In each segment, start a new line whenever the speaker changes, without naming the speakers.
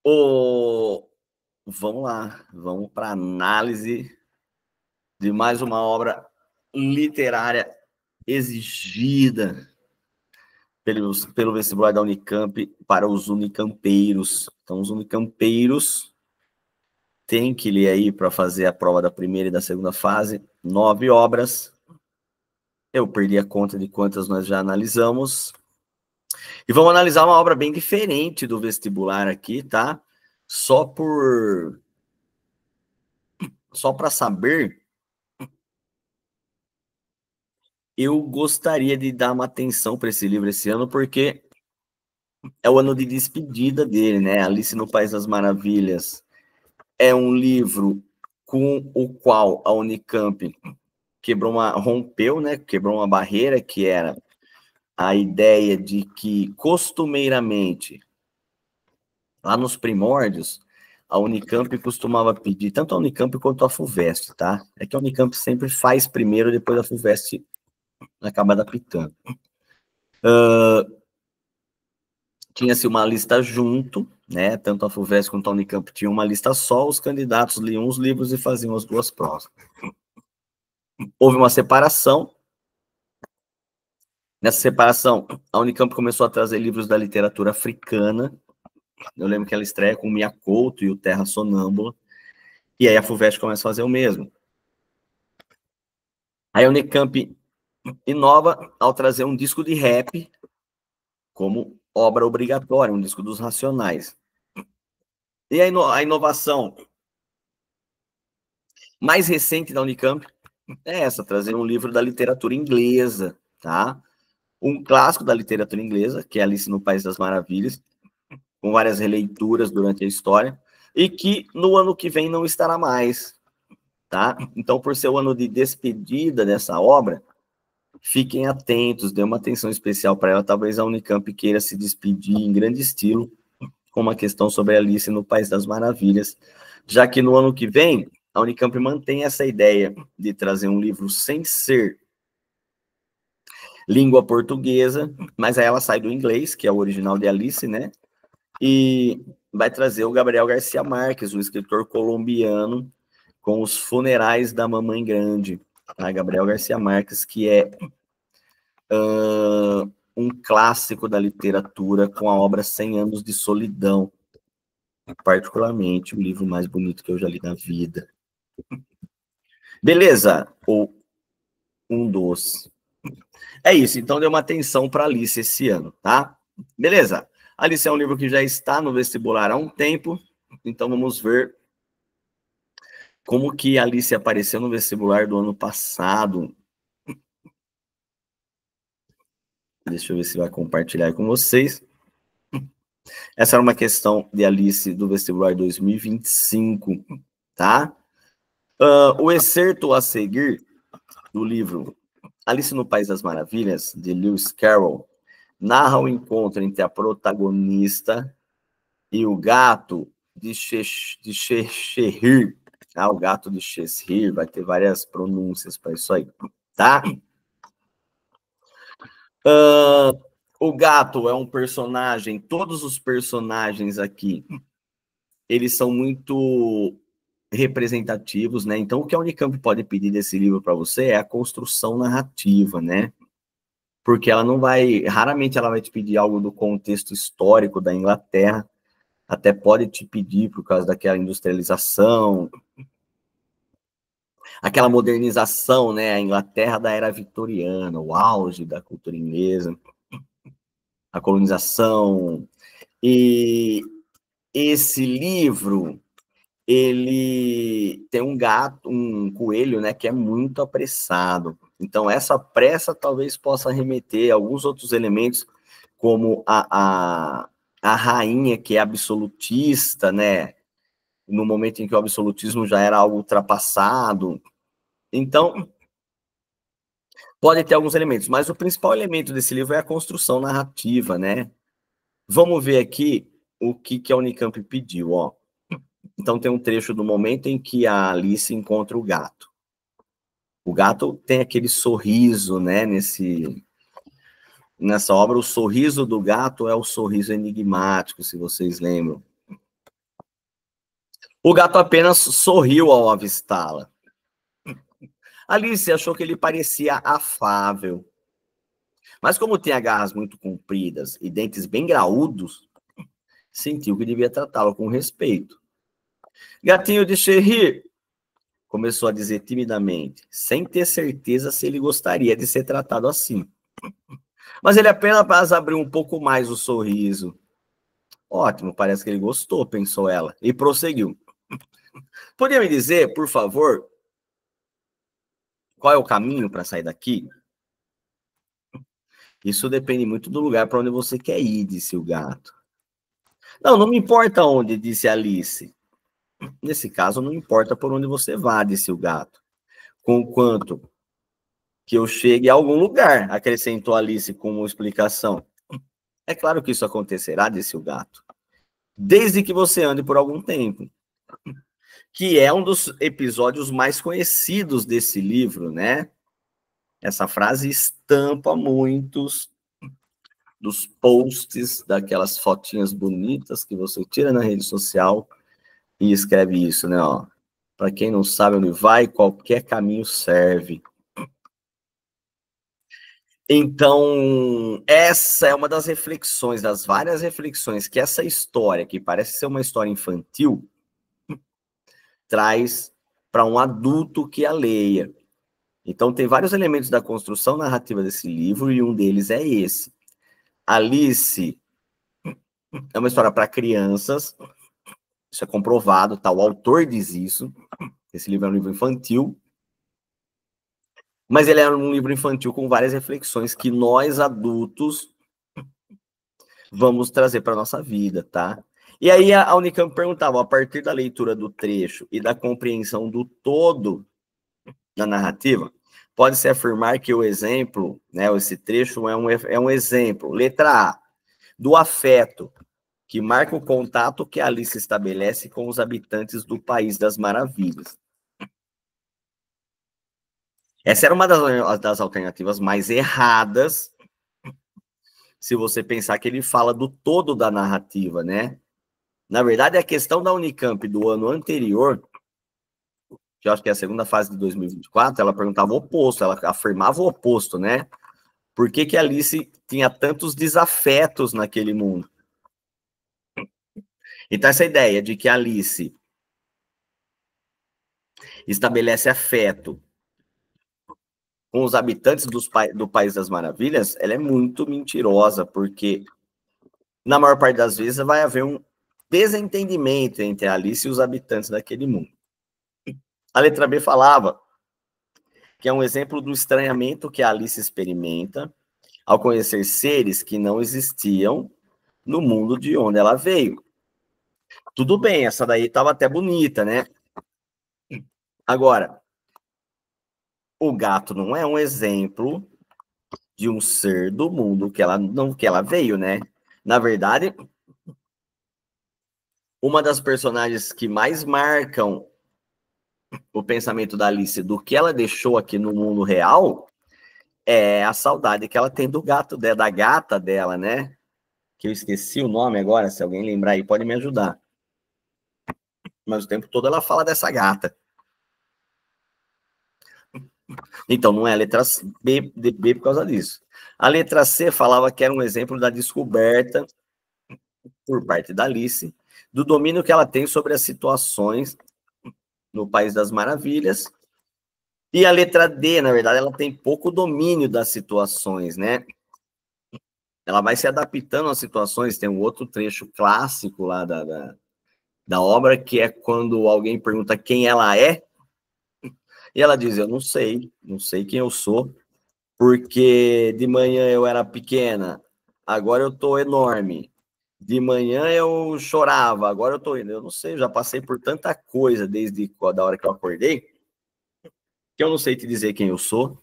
O... Vamos lá, vamos para análise de mais uma obra literária exigida pelo vestibular da Unicamp para os unicampeiros. Então, os unicampeiros têm que ler aí para fazer a prova da primeira e da segunda fase 9 obras. Eu perdi a conta de quantas nós já analisamos. E vamos analisar uma obra bem diferente do vestibular aqui, tá? Só para saber, eu gostaria de dar uma atenção para esse livro esse ano, porque é o ano de despedida dele, né? Alice no País das Maravilhas é um livro com o qual a Unicamp rompeu, né? Quebrou uma barreira que era a ideia de que costumeiramente, lá nos primórdios, a Unicamp costumava pedir, tanto a Unicamp quanto a FUVEST, tá? É que a Unicamp sempre faz primeiro, depois a FUVEST acaba adaptando. Tinha-se uma lista junto, né? Tanto a FUVEST quanto a Unicamp tinham uma lista só, os candidatos liam os livros e faziam as duas provas. Houve uma separação. Nessa separação, a Unicamp começou a trazer livros da literatura africana. Eu lembro que ela estreia com o Mia Couto e o Terra Sonâmbula. E aí a FUVEST começa a fazer o mesmo. Aí a Unicamp inova ao trazer um disco de rap como obra obrigatória, um disco dos Racionais. E a inovação mais recente da Unicamp é essa, trazer um livro da literatura inglesa, tá? Um clássico da literatura inglesa, que é Alice no País das Maravilhas, com várias releituras durante a história, e que no ano que vem não estará mais, tá? Então, por ser o ano de despedida dessa obra, fiquem atentos, dê uma atenção especial para ela. Talvez a Unicamp queira se despedir em grande estilo com uma questão sobre Alice no País das Maravilhas, já que no ano que vem a Unicamp mantém essa ideia de trazer um livro sem ser língua portuguesa, mas aí ela sai do inglês, que é o original de Alice, né? E vai trazer o Gabriel Garcia Marques, o escritor colombiano, com Os Funerais da Mamãe Grande. Tá? Gabriel Garcia Marques, que é um clássico da literatura com a obra 100 Anos de Solidão. Particularmente, o livro mais bonito que eu já li na vida. Beleza? Ou um dos. É isso, então dê uma atenção para Alice esse ano, tá? Beleza. Alice é um livro que já está no vestibular há um tempo, então vamos ver como que Alice apareceu no vestibular do ano passado. Deixa eu ver se vai compartilhar com vocês. Essa era uma questão de Alice do vestibular 2025, tá? O excerto a seguir do livro Alice no País das Maravilhas, de Lewis Carroll, narra o encontro entre a protagonista e o gato de Cheshire. O gato de Cheshire, vai ter várias pronúncias para isso aí, tá? O gato é um personagem, todos os personagens aqui, eles são muito representativos, né? Então, o que a Unicamp pode pedir desse livro para você é a construção narrativa, né? Porque ela não vai, raramente ela vai te pedir algo do contexto histórico da Inglaterra, até pode te pedir por causa daquela industrialização, aquela modernização, né? A Inglaterra da era vitoriana, o auge da cultura inglesa, a colonização. E esse livro, ele tem um gato, um coelho, né, que é muito apressado. Então, essa pressa talvez possa remeter a alguns outros elementos, como a rainha, que é absolutista, né, no momento em que o absolutismo já era algo ultrapassado. Então, pode ter alguns elementos, mas o principal elemento desse livro é a construção narrativa, né? Vamos ver aqui o que a Unicamp pediu, ó. Então, tem um trecho do momento em que a Alice encontra o gato. O gato tem aquele sorriso, né? Nessa obra, o sorriso do gato é o sorriso enigmático, se vocês lembram. O gato apenas sorriu ao avistá-la. Alice achou que ele parecia afável. Mas como tinha garras muito compridas e dentes bem graúdos, sentiu que devia tratá-lo com respeito. Gatinho de Cherry, começou a dizer timidamente, sem ter certeza se ele gostaria de ser tratado assim. Mas ele apenas abriu um pouco mais o sorriso. Ótimo, parece que ele gostou, pensou ela, e prosseguiu. Podia me dizer, por favor, qual é o caminho para sair daqui? Isso depende muito do lugar para onde você quer ir, disse o gato. Não, não me importa onde, disse Alice. Nesse caso, não importa por onde você vá, disse o gato. Conquanto que eu chegue a algum lugar, acrescentou Alice como explicação. É claro que isso acontecerá, disse o gato. Desde que você ande por algum tempo. Que é um dos episódios mais conhecidos desse livro, né? Essa frase estampa muitos dos posts, daquelas fotinhas bonitas que você tira na rede social e escreve isso, né? Para quem não sabe onde vai, qualquer caminho serve. Então, essa é uma das reflexões, das várias reflexões que essa história, que parece ser uma história infantil, traz para um adulto que a leia. Então, tem vários elementos da construção narrativa desse livro, e um deles é esse. Alice é uma história para crianças, isso é comprovado, tá? O autor diz isso. Esse livro é um livro infantil, mas ele é um livro infantil com várias reflexões que nós, adultos, vamos trazer para a nossa vida, tá? E aí a Unicamp perguntava, a partir da leitura do trecho e da compreensão do todo da narrativa, pode-se afirmar que o exemplo, né, esse trecho é um exemplo, letra A, do afeto, que marca o contato que Alice estabelece com os habitantes do País das Maravilhas. Essa era uma das alternativas mais erradas, se você pensar que ele fala do todo da narrativa, né? Na verdade, a questão da Unicamp do ano anterior, que eu acho que é a segunda fase de 2024, ela perguntava o oposto, ela afirmava o oposto, né? Por que que Alice tinha tantos desafetos naquele mundo? Então, essa ideia de que Alice estabelece afeto com os habitantes do País das Maravilhas, ela é muito mentirosa, porque na maior parte das vezes vai haver um desentendimento entre a Alice e os habitantes daquele mundo. A letra B falava que é um exemplo do estranhamento que a Alice experimenta ao conhecer seres que não existiam no mundo de onde ela veio. Tudo bem, essa daí estava até bonita, né? Agora, o gato não é um exemplo de um ser do mundo que ela veio, né? Na verdade, uma das personagens que mais marcam o pensamento da Alice do que ela deixou aqui no mundo real é a saudade que ela tem do gato, da gata dela, né? Que eu esqueci o nome agora, se alguém lembrar aí pode me ajudar. Mas o tempo todo ela fala dessa gata. Então, não é a letra B por causa disso. A letra C falava que era um exemplo da descoberta, por parte da Alice, do domínio que ela tem sobre as situações no País das Maravilhas. E a letra D, na verdade, ela tem pouco domínio das situações, né? Ela vai se adaptando às situações. Tem um outro trecho clássico lá da obra, que é quando alguém pergunta quem ela é, e ela diz, eu não sei quem eu sou, porque de manhã eu era pequena, agora eu tô enorme. De manhã eu chorava, agora eu tô indo. Eu não sei, eu já passei por tanta coisa desde a hora que eu acordei, que eu não sei te dizer quem eu sou.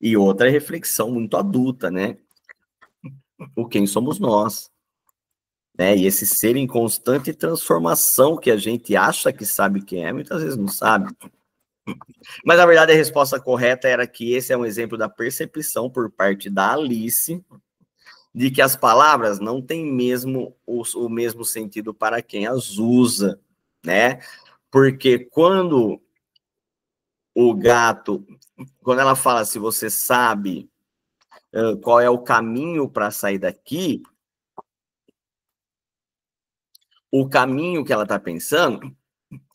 E outra reflexão muito adulta, né? O quem somos nós, né? E esse ser em constante transformação que a gente acha que sabe quem é, muitas vezes não sabe. Mas, na verdade, a resposta correta era que esse é um exemplo da percepção por parte da Alice de que as palavras não têm mesmo o mesmo sentido para quem as usa, né? Porque quando o gato, quando ela fala se você sabe qual é o caminho para sair daqui, o caminho que ela está pensando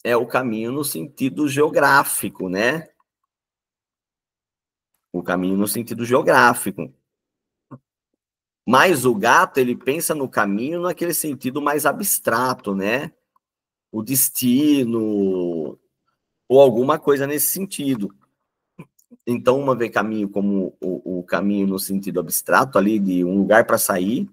é o caminho no sentido geográfico, né? O caminho no sentido geográfico. Mas o gato, ele pensa no caminho naquele sentido mais abstrato, né? O destino, ou alguma coisa nesse sentido. Então, uma vê caminho como o caminho no sentido abstrato, ali de um lugar para sair,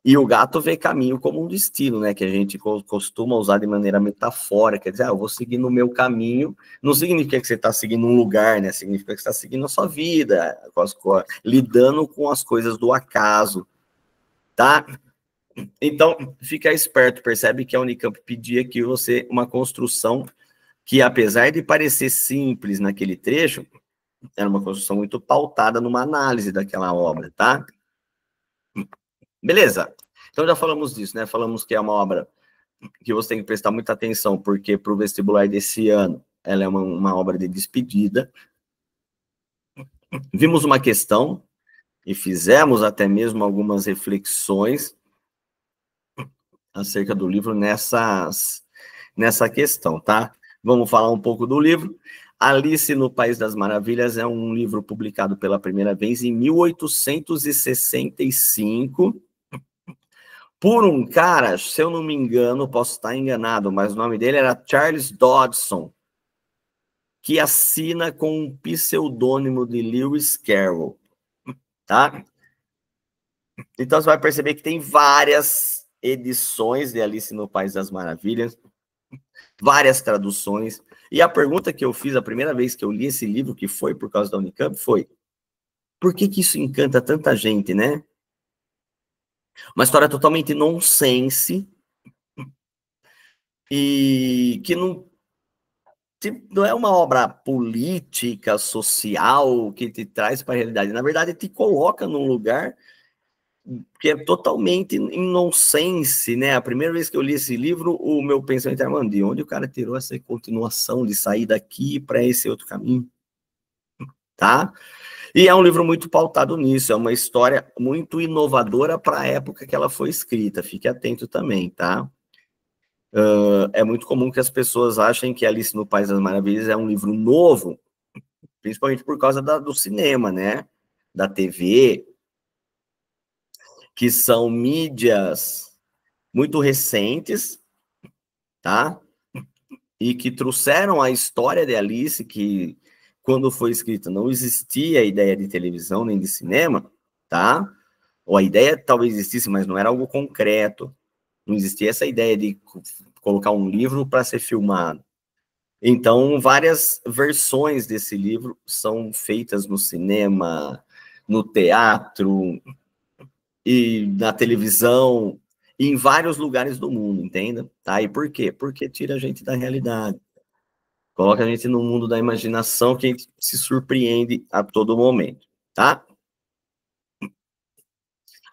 e o gato vê caminho como um destino, né? Que a gente costuma usar de maneira metafórica, quer dizer, eu vou seguir no meu caminho, não significa que você está seguindo um lugar, né? Significa que você está seguindo a sua vida, lidando com as coisas do acaso, tá? Então, fica esperto, percebe que a Unicamp pedia que você, uma construção que, apesar de parecer simples naquele trecho, era uma construção muito pautada numa análise daquela obra, tá? Beleza. Então, já falamos disso, né? Falamos que é uma obra que você tem que prestar muita atenção, porque para o vestibular desse ano, ela é uma obra de despedida. Vimos uma questão e fizemos até mesmo algumas reflexões acerca do livro nessa questão, tá? Vamos falar um pouco do livro. Alice no País das Maravilhas é um livro publicado pela primeira vez em 1865 por um cara, se eu não me engano, posso estar enganado, mas o nome dele era Charles Dodson, que assina com um pseudônimo de Lewis Carroll, tá? Então você vai perceber que tem várias edições de Alice no País das Maravilhas, várias traduções. E a pergunta que eu fiz a primeira vez que eu li esse livro, que foi por causa da Unicamp, foi: por que isso encanta tanta gente, né? Uma história totalmente nonsense e que não é uma obra política, social, que te traz para a realidade. Na verdade, te coloca num lugar que é totalmente em nonsense, né? A primeira vez que eu li esse livro, o meu pensamento era, mano, de onde o cara tirou essa continuação de sair daqui para esse outro caminho, tá? E é um livro muito pautado nisso, é uma história muito inovadora para a época que ela foi escrita, fique atento também, tá? É muito comum que as pessoas achem que Alice no País das Maravilhas é um livro novo, principalmente por causa do cinema, né? Da TV, que são mídias muito recentes, tá? E que trouxeram a história de Alice, que quando foi escrita não existia a ideia de televisão nem de cinema, tá? Ou a ideia talvez existisse, mas não era algo concreto. Não existia essa ideia de colocar um livro para ser filmado. Então, várias versões desse livro são feitas no cinema, no teatro e na televisão, e em vários lugares do mundo, entenda? Tá? E por quê? Porque tira a gente da realidade. Coloca a gente no mundo da imaginação, que a gente se surpreende a todo momento, tá?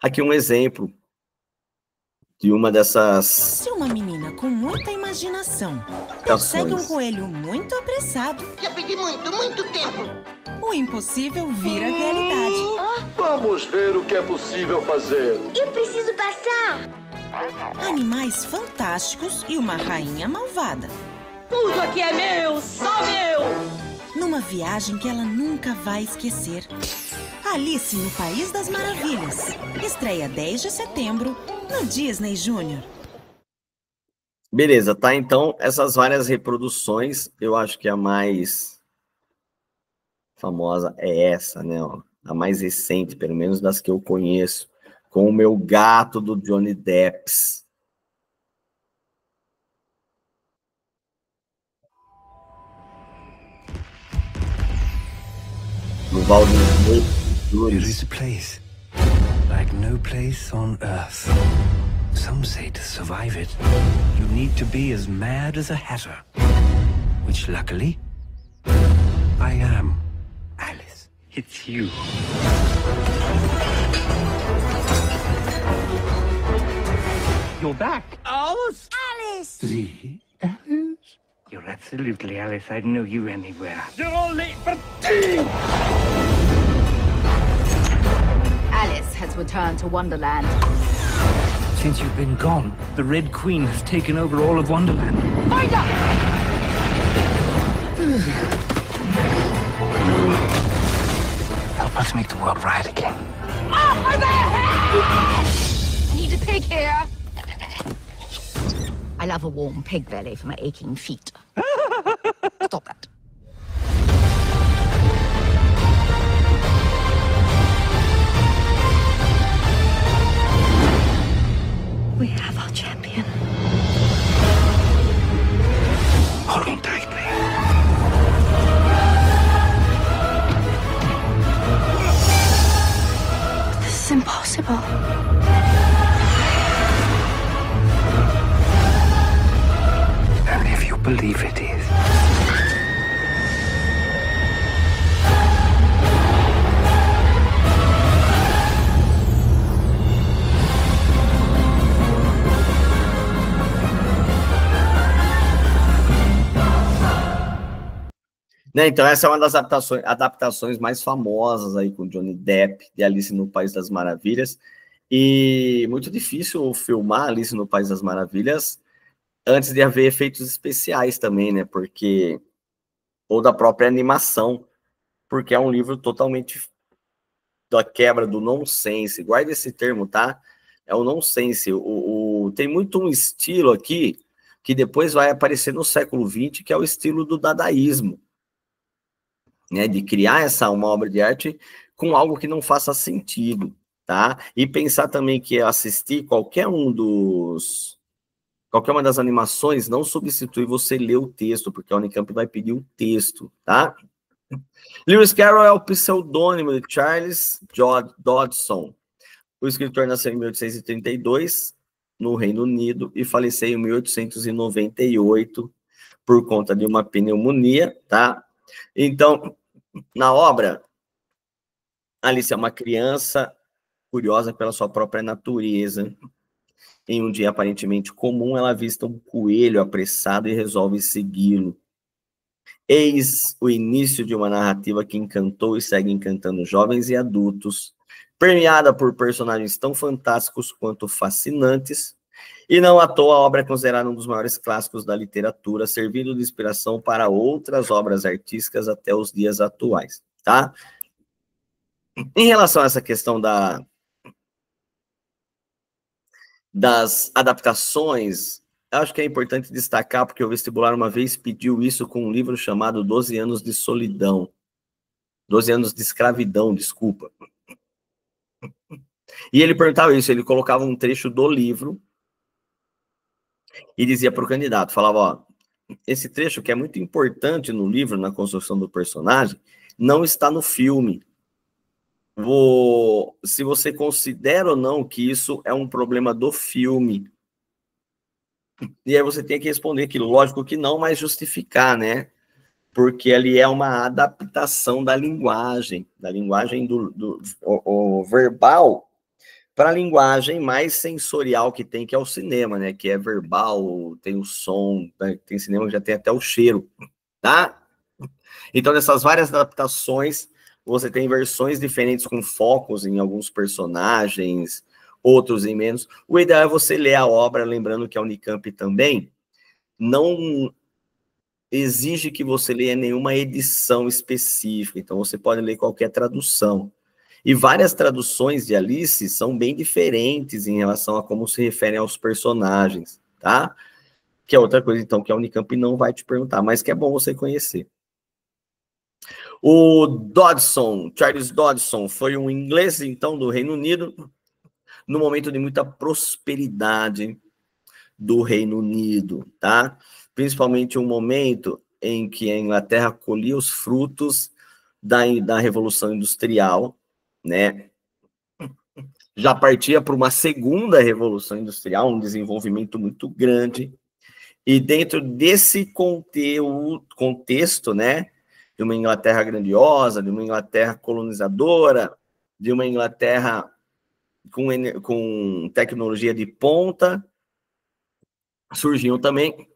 Aqui um exemplo de uma dessas...
Se uma menina com muita imaginação persegue um coelho muito apressado...
Já perdi muito tempo.
O impossível vira realidade.
Vamos ver o que é possível fazer.
Eu preciso passar.
Animais fantásticos e uma rainha malvada.
Tudo aqui é meu, só meu!
Numa viagem que ela nunca vai esquecer. Alice no País das Maravilhas. Estreia 10 de setembro no Disney Junior.
Beleza, tá? Então, essas várias reproduções, eu acho que a mais famosa é essa, né? Ó, a mais recente, pelo menos das que eu conheço, com o meu gato do Johnny Depp. No Valdemar.
There is a place like no place on earth. Some say to survive it, you need to be as mad as a hatter. Which luckily, I am. Alice, it's you. You're back.
Alice!
See, Alice? You're absolutely Alice. I'd know you anywhere. You're all late for tea!
Alice has returned to Wonderland.
Since you've been gone, the Red Queen has taken over all of Wonderland.
Find her!
Help us make the world right again.
Over there! I need a pig here. I love a warm pig belly for my aching feet. Stop that. We have our champion.
Hold on tightly.
This is impossible.
Only if you believe it is.
Né, então, essa é uma das adaptações mais famosas aí com Johnny Depp, de Alice no País das Maravilhas. E muito difícil filmar Alice no País das Maravilhas antes de haver efeitos especiais também, né? Porque... ou da própria animação, porque é um livro totalmente da quebra do nonsense. Guarda esse termo, tá? É o nonsense. Tem muito um estilo aqui que depois vai aparecer no século XX, que é o estilo do dadaísmo. Né, de criar uma obra de arte com algo que não faça sentido, tá? E pensar também que assistir qualquer uma das animações não substitui você ler o texto, porque a Unicamp vai pedir o texto, tá? Lewis Carroll é o pseudônimo de Charles Dodgson. O escritor nasceu em 1832, no Reino Unido, e faleceu em 1898 por conta de uma pneumonia, tá? Então, na obra, Alice é uma criança curiosa pela sua própria natureza. Em um dia aparentemente comum, ela avista um coelho apressado e resolve segui-lo. Eis o início de uma narrativa que encantou e segue encantando jovens e adultos, permeada por personagens tão fantásticos quanto fascinantes, e não à toa a obra é considerada um dos maiores clássicos da literatura, servindo de inspiração para outras obras artísticas até os dias atuais, tá? Em relação a essa questão das adaptações, acho que é importante destacar, porque o vestibular uma vez pediu isso com um livro chamado 12 anos de solidão. 12 anos de escravidão, desculpa. E ele perguntava isso, ele colocava um trecho do livro e dizia para o candidato, falava, ó, esse trecho que é muito importante no livro, na construção do personagem, não está no filme. Se você considera ou não que isso é um problema do filme. E aí você tem que responder que, lógico que não, mas justificar, né? Porque ali é uma adaptação da linguagem do verbal, para a linguagem mais sensorial que tem, que é o cinema, né? Que é verbal, tem o som, né? Tem cinema que já tem até o cheiro, tá? Então, nessas várias adaptações, você tem versões diferentes com focos em alguns personagens, outros em menos. O ideal é você ler a obra, lembrando que a Unicamp também não exige que você leia nenhuma edição específica, então você pode ler qualquer tradução. E várias traduções de Alice são bem diferentes em relação a como se referem aos personagens, tá? Que é outra coisa, então, que a Unicamp não vai te perguntar, mas que é bom você conhecer. O Dodgson, Charles Dodgson, foi um inglês, então, do Reino Unido, no momento de muita prosperidade do Reino Unido, tá? Principalmente um momento em que a Inglaterra colhia os frutos da Revolução Industrial, né? Já partia para uma segunda Revolução Industrial, um desenvolvimento muito grande, e dentro desse contexto, né, de uma Inglaterra grandiosa, de uma Inglaterra colonizadora, de uma Inglaterra com tecnologia de ponta, surgiu também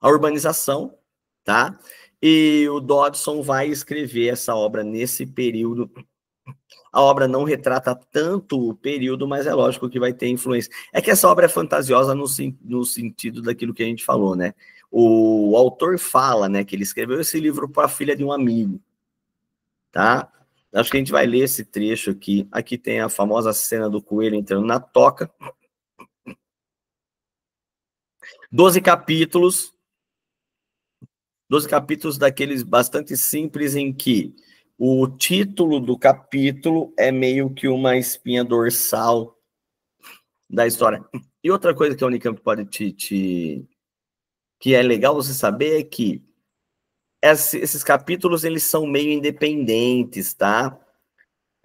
a urbanização, tá? E o Dodson vai escrever essa obra nesse período. A obra não retrata tanto o período, mas é lógico que vai ter influência. É que essa obra é fantasiosa no sentido daquilo que a gente falou, né? O autor fala, né, que ele escreveu esse livro para a filha de um amigo, tá? Acho que a gente vai ler esse trecho aqui. Aqui tem a famosa cena do coelho entrando na toca. 12 capítulos daqueles bastante simples em que o título do capítulo é meio que uma espinha dorsal da história. E outra coisa que a Unicamp pode que é legal você saber é que esses capítulos, eles são meio independentes, tá?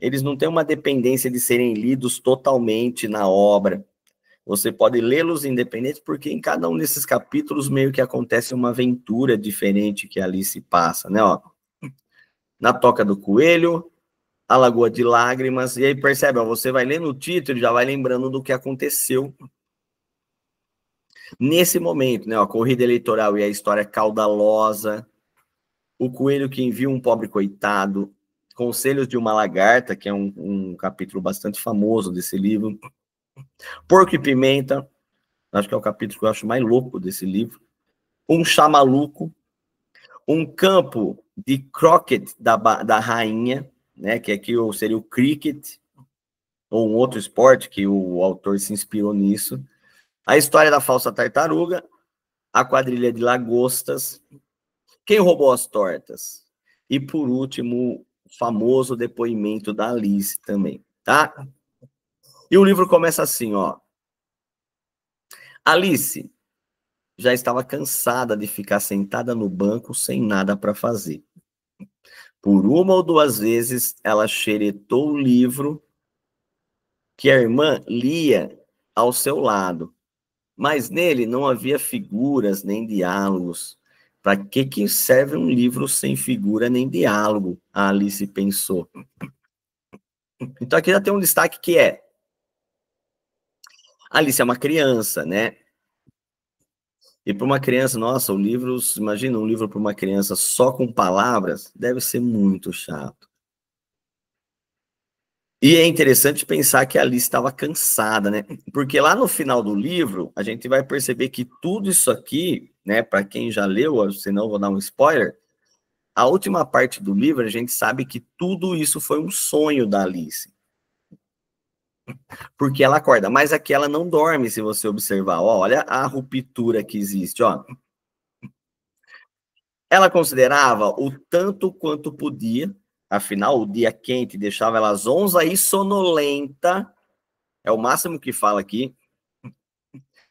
Eles não têm uma dependência de serem lidos totalmente na obra. Você pode lê-los independentes, porque em cada um desses capítulos meio que acontece uma aventura diferente que ali se passa, né? Ó, na Toca do Coelho, a Lagoa de Lágrimas, e aí percebe, ó, você vai lendo o título e já vai lembrando do que aconteceu nesse momento, né? Ó, a corrida eleitoral e a história caudalosa, o coelho que envia um pobre coitado, Conselhos de uma Lagarta, que é um capítulo bastante famoso desse livro, Porco e Pimenta, acho que é o capítulo que eu acho mais louco desse livro, Um Chá Maluco, Um Campo de Croquet da Rainha, né, que aqui seria o cricket, ou um outro esporte que o autor se inspirou nisso, A História da Falsa Tartaruga, A Quadrilha de Lagostas, Quem Roubou as Tortas? E, por último, o famoso depoimento da Alice também, tá? E o livro começa assim, ó. Alice já estava cansada de ficar sentada no banco sem nada para fazer. Por uma ou duas vezes, ela xeretou o livro que a irmã lia ao seu lado, mas nele não havia figuras nem diálogos. Para que serve um livro sem figura nem diálogo? A Alice pensou. Então aqui já tem um destaque que é: a Alice é uma criança, né? E para uma criança, nossa, imagina um livro para uma criança só com palavras, deve ser muito chato. E é interessante pensar que a Alice estava cansada, né? Porque lá no final do livro, a gente vai perceber que tudo isso aqui, né, para quem já leu, senão eu vou dar um spoiler, a última parte do livro, a gente sabe que tudo isso foi um sonho da Alice. Porque ela acorda, mas aqui ela não dorme, se você observar. Ó, olha a ruptura que existe, ó. Ela considerava o tanto quanto podia, afinal, o dia quente deixava ela zonza e sonolenta, é o máximo que fala aqui.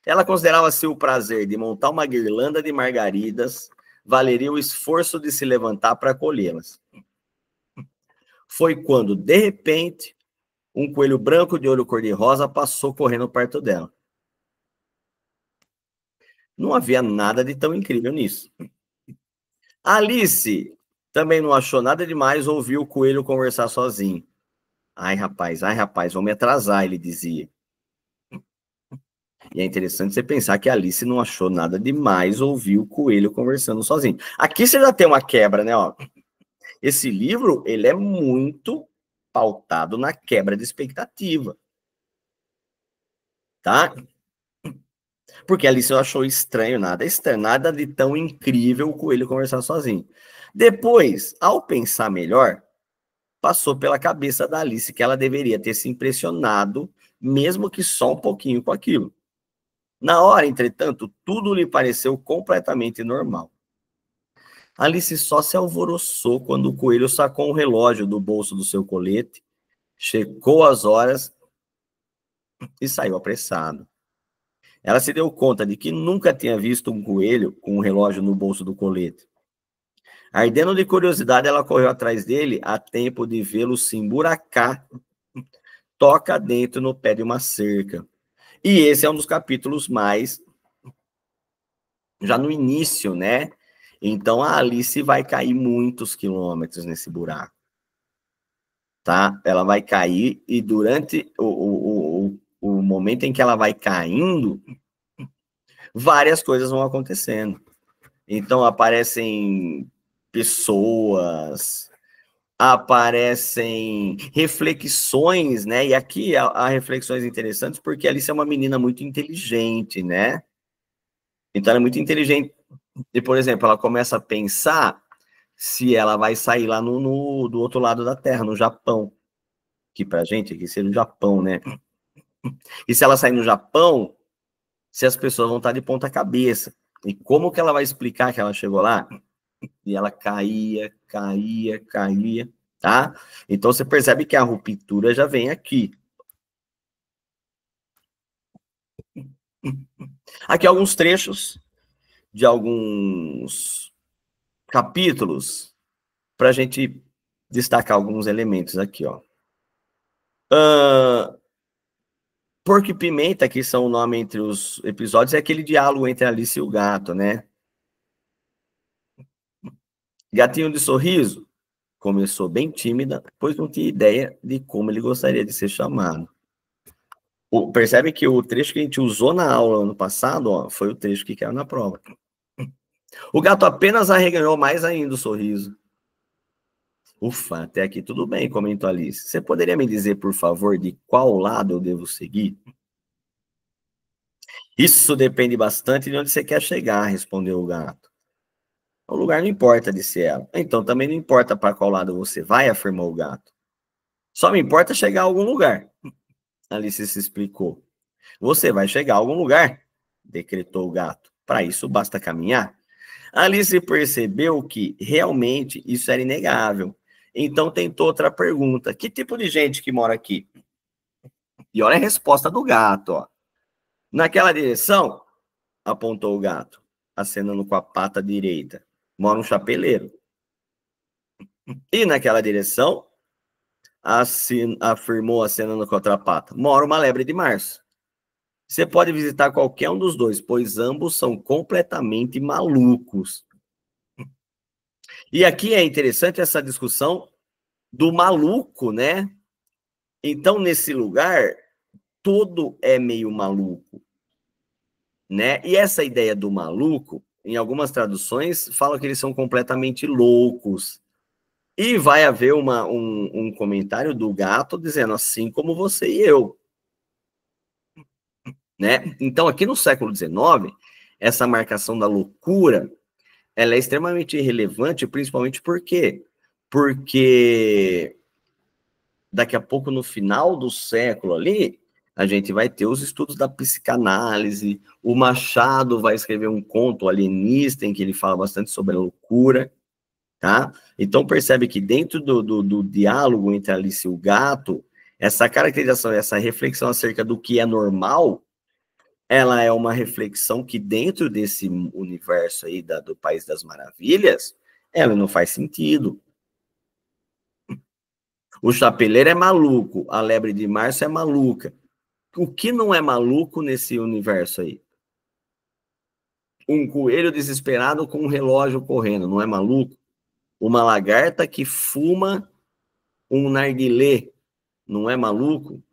Ela considerava-se o prazer de montar uma guirlanda de margaridas, valeria o esforço de se levantar para colhê-las. Foi quando, de repente, um coelho branco de olho cor-de-rosa passou correndo perto dela. Não havia nada de tão incrível nisso. Alice também não achou nada demais ouvir o coelho conversar sozinho. Ai, rapaz, vou me atrasar, ele dizia. E é interessante você pensar que a Alice não achou nada demais ouvir o coelho conversando sozinho. Aqui você já tem uma quebra, né? Ó. Esse livro, ele é muito pautado na quebra de expectativa. Tá? Porque a Alice não achou estranho, nada de tão incrível o coelho conversar sozinho. Depois, ao pensar melhor, passou pela cabeça da Alice que ela deveria ter se impressionado, mesmo que só um pouquinho com aquilo. Na hora, entretanto, tudo lhe pareceu completamente normal. Alice só se alvoroçou quando o coelho sacou um relógio do bolso do seu colete, checou as horas e saiu apressado. Ela se deu conta de que nunca tinha visto um coelho com um relógio no bolso do colete. Ardendo de curiosidade, ela correu atrás dele a tempo de vê-lo se emburacar, toca dentro no pé de uma cerca. E esse é um dos capítulos mais, já no início, né? Então a Alice vai cair muitos quilômetros nesse buraco. Tá? Ela vai cair e durante o momento em que ela vai caindo, várias coisas vão acontecendo. Então, aparecem pessoas, aparecem reflexões, né? E aqui há reflexões interessantes, porque a Alice é uma menina muito inteligente, né? Então, ela é muito inteligente. E, por exemplo, ela começa a pensar se ela vai sair lá do outro lado da Terra, no Japão. Que pra gente aqui seria o Japão, né? E se ela sair no Japão, se as pessoas vão estar de ponta cabeça. E como que ela vai explicar que ela chegou lá? E ela caía, tá? Então você percebe que a ruptura já vem aqui. Aqui alguns trechos de alguns capítulos para a gente destacar alguns elementos aqui, ó. Porco e Pimenta, que são o nome entre os episódios, é aquele diálogo entre a Alice e o gato, né? Gatinho de Sorriso começou bem tímida, pois não tinha ideia de como ele gostaria de ser chamado. Percebe que o trecho que a gente usou na aula ano passado, ó, foi o trecho que caiu na prova. O gato apenas arreganhou mais ainda o sorriso. Ufa, até aqui tudo bem, comentou Alice. Você poderia me dizer, por favor, de qual lado eu devo seguir? Isso depende bastante de onde você quer chegar, respondeu o gato. O lugar não importa, disse ela. Então também não importa para qual lado você vai, afirmou o gato. Só me importa chegar a algum lugar. Alice se explicou. Você vai chegar a algum lugar, decretou o gato. Para isso basta caminhar. Alice percebeu que realmente isso era inegável. Então tentou outra pergunta. Que tipo de gente que mora aqui? E olha a resposta do gato, ó. Naquela direção, apontou o gato, acenando com a pata direita. Mora um chapeleiro. E naquela direção, afirmou acenando com a outra pata, mora uma lebre de março. Você pode visitar qualquer um dos dois, pois ambos são completamente malucos. E aqui é interessante essa discussão do maluco, né? Então, nesse lugar, tudo é meio maluco, né? E essa ideia do maluco, em algumas traduções, fala que eles são completamente loucos. E vai haver um comentário do gato dizendo assim como você e eu. Né? Então, aqui no século XIX, essa marcação da loucura, ela é extremamente relevante, principalmente por quê? Porque daqui a pouco, no final do século ali, a gente vai ter os estudos da psicanálise, o Machado vai escrever um conto alienista em que ele fala bastante sobre a loucura, tá? Então, percebe que dentro do diálogo entre Alice e o gato, essa caracterização, essa reflexão acerca do que é normal, ela é uma reflexão que dentro desse universo aí do País das Maravilhas, ela não faz sentido. O chapeleiro é maluco, a lebre de março é maluca. O que não é maluco nesse universo aí? Um coelho desesperado com um relógio correndo, não é maluco? Uma lagarta que fuma um narguilé, não é maluco?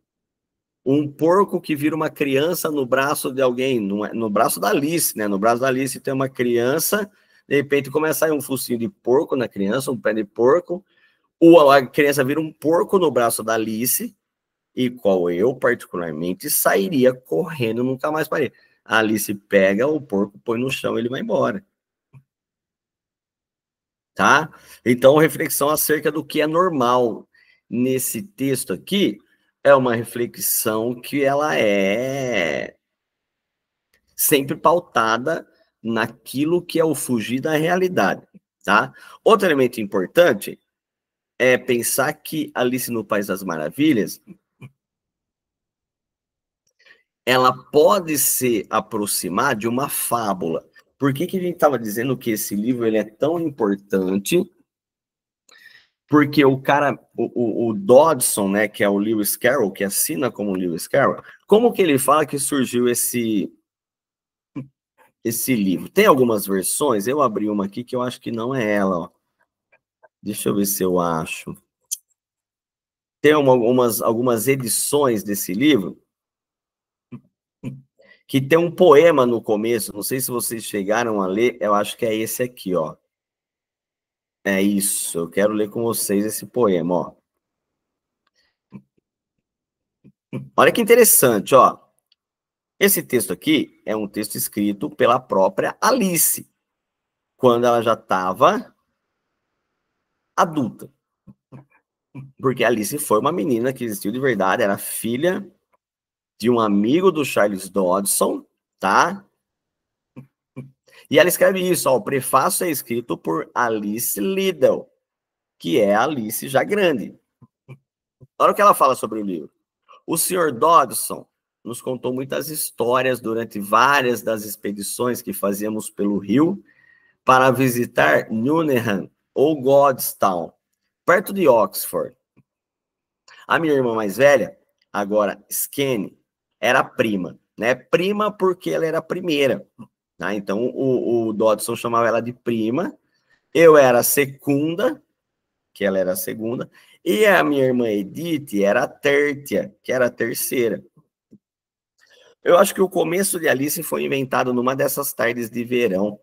Um porco que vira uma criança no braço de alguém, no braço da Alice, né? No braço da Alice tem uma criança, de repente começa a sair um focinho de porco na criança, um pé de porco, ou a criança vira um porco no braço da Alice, e qual eu, particularmente, sairia correndo, nunca mais parei. A Alice pega o porco, põe no chão e ele vai embora. Tá? Então, reflexão acerca do que é normal. Nesse texto aqui, é uma reflexão que ela é sempre pautada naquilo que é o fugir da realidade, tá? Outro elemento importante é pensar que Alice no País das Maravilhas, ela pode se aproximar de uma fábula. Por que que a gente estava dizendo que esse livro ele é tão importante? Porque o cara, o Dodson, né, que é o Lewis Carroll, que assina como Lewis Carroll, como que ele fala que surgiu esse livro? Tem algumas versões, eu abri uma aqui que eu acho que não é ela, ó. Deixa eu ver se eu acho. Tem algumas edições desse livro que tem um poema no começo, não sei se vocês chegaram a ler, eu acho que é esse aqui, ó. É isso, eu quero ler com vocês esse poema, ó. Olha que interessante, ó. Esse texto aqui é um texto escrito pela própria Alice, quando ela já estava adulta. Porque a Alice foi uma menina que existiu de verdade, era filha de um amigo do Charles Dodgson, tá? E ela escreve isso, ó, o prefácio é escrito por Alice Liddell, que é a Alice já grande. Olha o que ela fala sobre o livro. O Sr. Dodgson nos contou muitas histórias durante várias das expedições que fazíamos pelo rio para visitar Nuneham ou Godstown, perto de Oxford. A minha irmã mais velha, agora Skene, era prima, né? Prima porque ela era a primeira, tá? Então o Dodgson chamava ela de prima, eu era a segunda, que ela era a segunda, e a minha irmã Edith era a tertia, que era a terceira. Eu acho que o começo de Alice foi inventado numa dessas tardes de verão.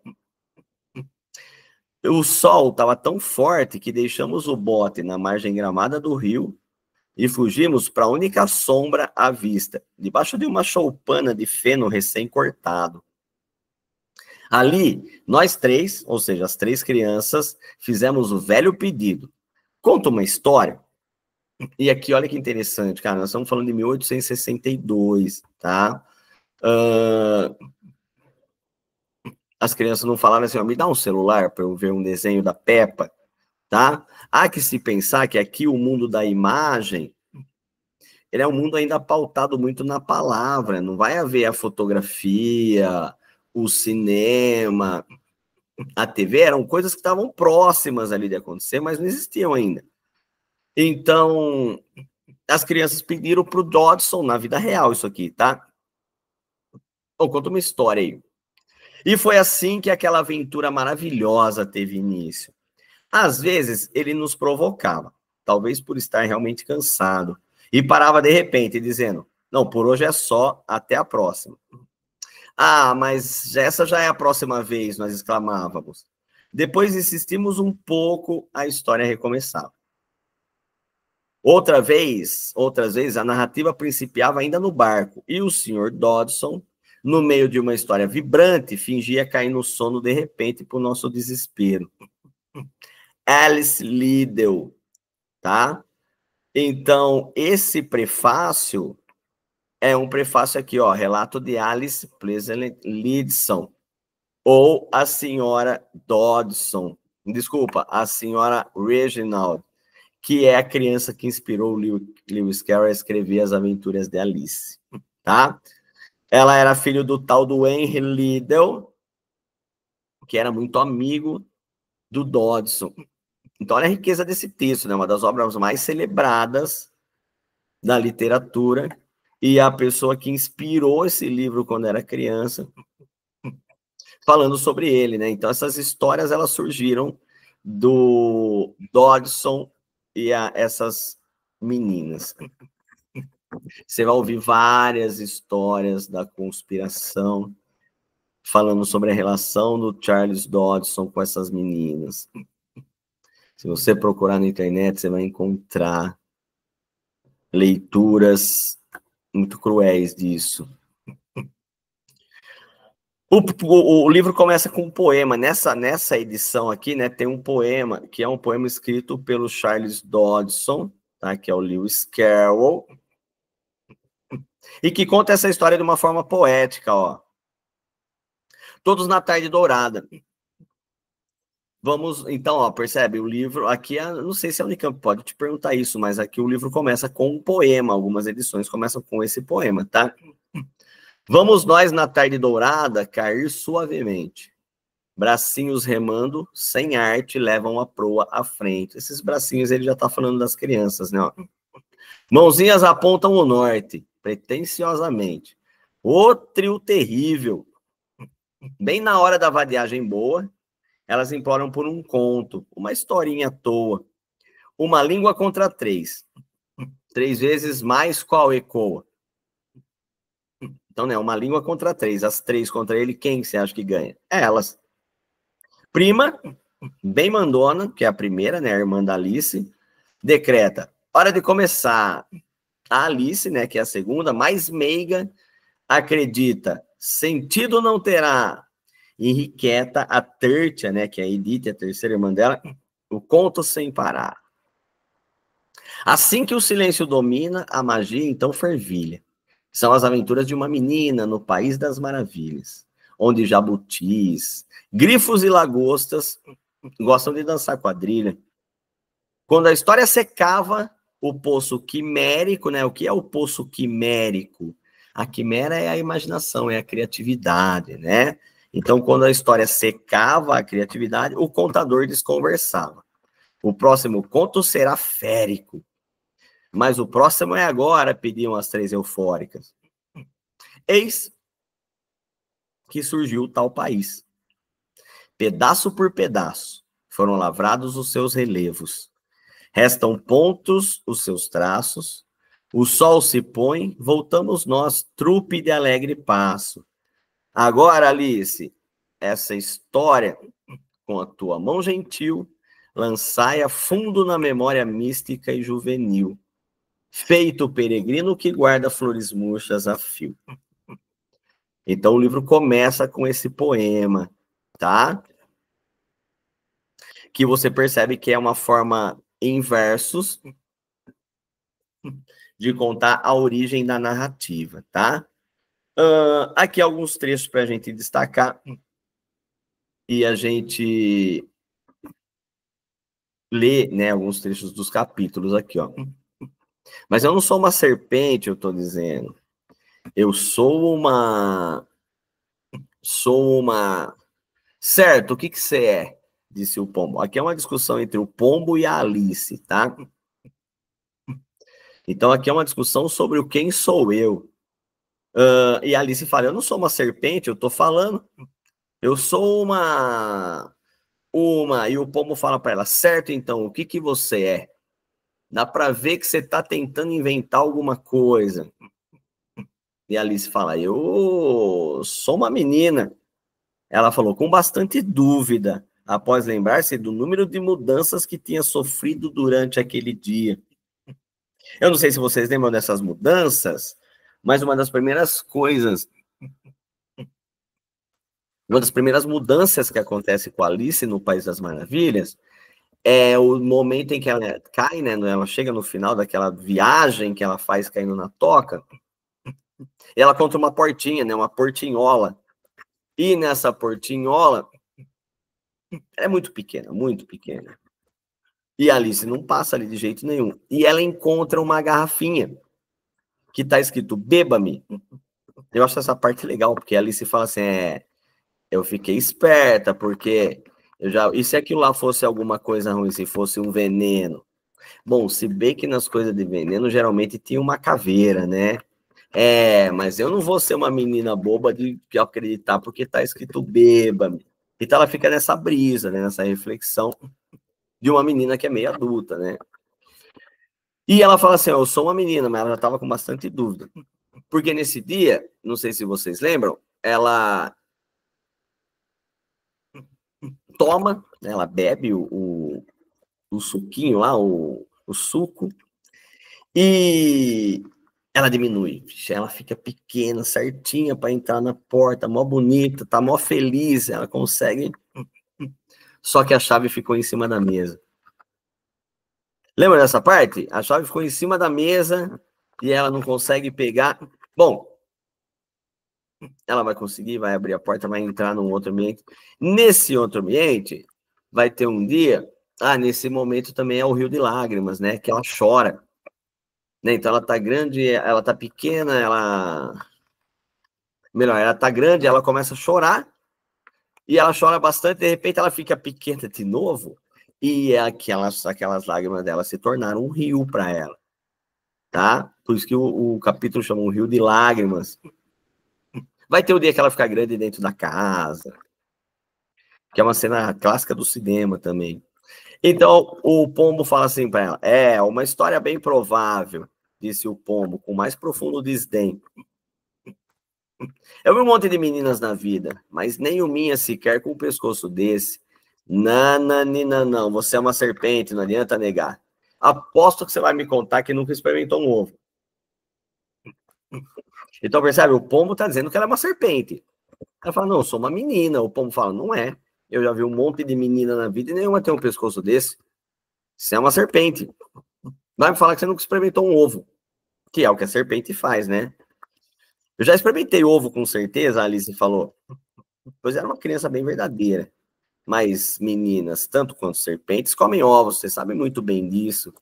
O sol estava tão forte que deixamos o bote na margem gramada do rio e fugimos para a única sombra à vista, debaixo de uma choupana de feno recém-cortado. Ali, nós três, ou seja, as três crianças, fizemos o velho pedido. Conta uma história. E aqui, olha que interessante, cara, nós estamos falando de 1862, tá? As crianças não falaram assim, ó, me dá um celular para eu ver um desenho da Peppa, tá? Há que se pensar que aqui o mundo da imagem, ele é um mundo ainda pautado muito na palavra, não vai haver a fotografia, o cinema, a TV, eram coisas que estavam próximas ali de acontecer, mas não existiam ainda. Então, as crianças pediram para o Dodgson, na vida real, isso aqui, tá? Então, conta uma história aí. E foi assim que aquela aventura maravilhosa teve início. Às vezes, ele nos provocava, talvez por estar realmente cansado, e parava de repente, dizendo, não, por hoje é só, até a próxima. Ah, mas essa já é a próxima vez, nós exclamávamos. Depois insistimos um pouco, a história recomeçava. Outras vezes, a narrativa principiava ainda no barco, e o Sr. Dodgson, no meio de uma história vibrante, fingia cair no sono de repente por nosso desespero. Alice Liddell, tá? Então, esse prefácio é um prefácio aqui, ó, relato de Alice Pleasant Liddell, ou a senhora Dodgson, desculpa, a senhora Reginald, que é a criança que inspirou Lewis Carroll a escrever As Aventuras de Alice, tá? Ela era filho do tal do Henry Liddell, que era muito amigo do Dodgson. Então, olha a riqueza desse texto, né? Uma das obras mais celebradas da literatura, e a pessoa que inspirou esse livro quando era criança, falando sobre ele, né? Então, essas histórias, elas surgiram do Dodgson e essas meninas. Você vai ouvir várias histórias da conspiração, falando sobre a relação do Charles Dodgson com essas meninas. Se você procurar na internet, você vai encontrar leituras muito cruéis disso. O livro começa com um poema. Nessa edição aqui, né, tem um poema, que é um poema escrito pelo Charles Dodgson, tá, que é o Lewis Carroll, e que conta essa história de uma forma poética, ó. Todos na tarde dourada. Vamos, então, ó, percebe? O livro, aqui, não sei se a Unicamp pode te perguntar isso, mas aqui o livro começa com um poema, algumas edições começam com esse poema, tá? Vamos nós na tarde dourada cair suavemente. Bracinhos remando, sem arte, levam a proa à frente. Esses bracinhos, ele já tá falando das crianças, né? Ó. Mãozinhas apontam o norte, pretensiosamente. Ô trio terrível. Bem na hora da vadiagem boa, elas imploram por um conto, uma historinha à toa. Uma língua contra três. 3 vezes mais qual ecoa. Então, né, uma língua contra 3. As 3 contra ele, quem você acha que ganha? Elas. Prima, bem mandona, que é a primeira, né, a irmã da Alice, decreta, hora de começar. A Alice, né, que é a segunda, mais meiga, acredita, sentido não terá. Enriqueta a Tertia, né, que é a Edith, a terceira irmã dela, o conto sem parar. Assim que o silêncio domina, a magia então fervilha. São as aventuras de uma menina no País das Maravilhas, onde jabutis, grifos e lagostas gostam de dançar quadrilha. Quando a história secava, o poço quimérico, né? O que é o poço quimérico? A quimera é a imaginação, é a criatividade, né? Então, quando a história secava a criatividade, o contador desconversava. O próximo conto será férico. Mas o próximo é agora, pediam as 3 eufóricas. Eis que surgiu o tal país. Pedaço por pedaço, foram lavrados os seus relevos. Restam pontos os seus traços. O sol se põe, voltamos nós, trupe de alegre passo. Agora, Alice, essa história, com a tua mão gentil, lançai a fundo na memória mística e juvenil. Feito o peregrino que guarda flores murchas a fio. Então o livro começa com esse poema, tá? Que você percebe que é uma forma em versos de contar a origem da narrativa, tá? Aqui alguns trechos para a gente destacar e a gente lê, né, alguns trechos dos capítulos aqui, ó. Mas eu não sou uma serpente, eu tô dizendo. Eu sou uma... Certo, o que que você é? Disse o pombo. Aqui é uma discussão entre o pombo e a Alice, tá? Então aqui é uma discussão sobre o quem sou eu. E a Alice fala, eu não sou uma serpente, eu tô falando. Eu sou uma... E o pombo fala para ela, certo, então, o que que você é? Dá para ver que você tá tentando inventar alguma coisa. E a Alice fala, eu sou uma menina. Ela falou, com bastante dúvida, após lembrar-se do número de mudanças que tinha sofrido durante aquele dia. Eu não sei se vocês lembram dessas mudanças, mas uma das primeiras coisas, uma das primeiras mudanças que acontece com a Alice no País das Maravilhas é o momento em que ela cai, né? Ela chega no final daquela viagem que ela faz caindo na toca, e ela contra uma portinha, né? Uma portinhola. E nessa portinhola, ela é muito pequena, muito pequena. E a Alice não passa ali de jeito nenhum. E ela encontra uma garrafinha que está escrito, beba-me. Eu acho essa parte legal, porque a Alice fala assim, eu fiquei esperta, porque e se aquilo lá fosse alguma coisa ruim, se fosse um veneno? Bom, se bem que nas coisas de veneno, geralmente tinha uma caveira, né? Mas eu não vou ser uma menina boba de acreditar, porque tá escrito beba-me. Então ela fica nessa brisa, né? Nessa reflexão de uma menina que é meio adulta, né? E ela fala assim, eu sou uma menina, mas ela já estava com bastante dúvida. Porque nesse dia, não sei se vocês lembram, ela toma, né, ela bebe o suquinho lá, o suco, e ela diminui. Ela fica pequena, certinha para entrar na porta, mó bonita, tá mó feliz, ela consegue. Só que a chave ficou em cima da mesa. Lembra dessa parte? A chave ficou em cima da mesa e ela não consegue pegar. Bom, ela vai conseguir, vai abrir a porta, vai entrar num outro ambiente. Nesse outro ambiente, vai ter um dia... nesse momento também é o Rio de Lágrimas, né? Que ela chora. Né? Então, ela tá grande, ela tá pequena, Melhor, ela tá grande, ela começa a chorar. E ela chora bastante, de repente ela fica pequena de novo. E aquelas lágrimas dela se tornaram um rio para ela. Tá? Por isso que o capítulo chama o Rio de Lágrimas. Vai ter o dia que ela fica grande dentro da casa. Que é uma cena clássica do cinema também. Então, o pombo fala assim para ela, uma história bem provável, disse o pombo, com mais profundo desdém. Eu vi um monte de meninas na vida, mas nenhuminha sequer com um pescoço desse. Nananina, não. Você é uma serpente, não adianta negar. Aposto que você vai me contar que nunca experimentou um ovo. Então, percebe? O pombo está dizendo que ela é uma serpente. Ela fala, não, eu sou uma menina. O pombo fala, não é. Eu já vi um monte de menina na vida e nenhuma tem um pescoço desse. Você é uma serpente. Vai me falar que você nunca experimentou um ovo. Que é o que a serpente faz, né? Eu já experimentei ovo com certeza, a Alice falou. Pois era uma criança bem verdadeira. Mas meninas, tanto quanto serpentes, comem ovos. Você sabe muito bem disso.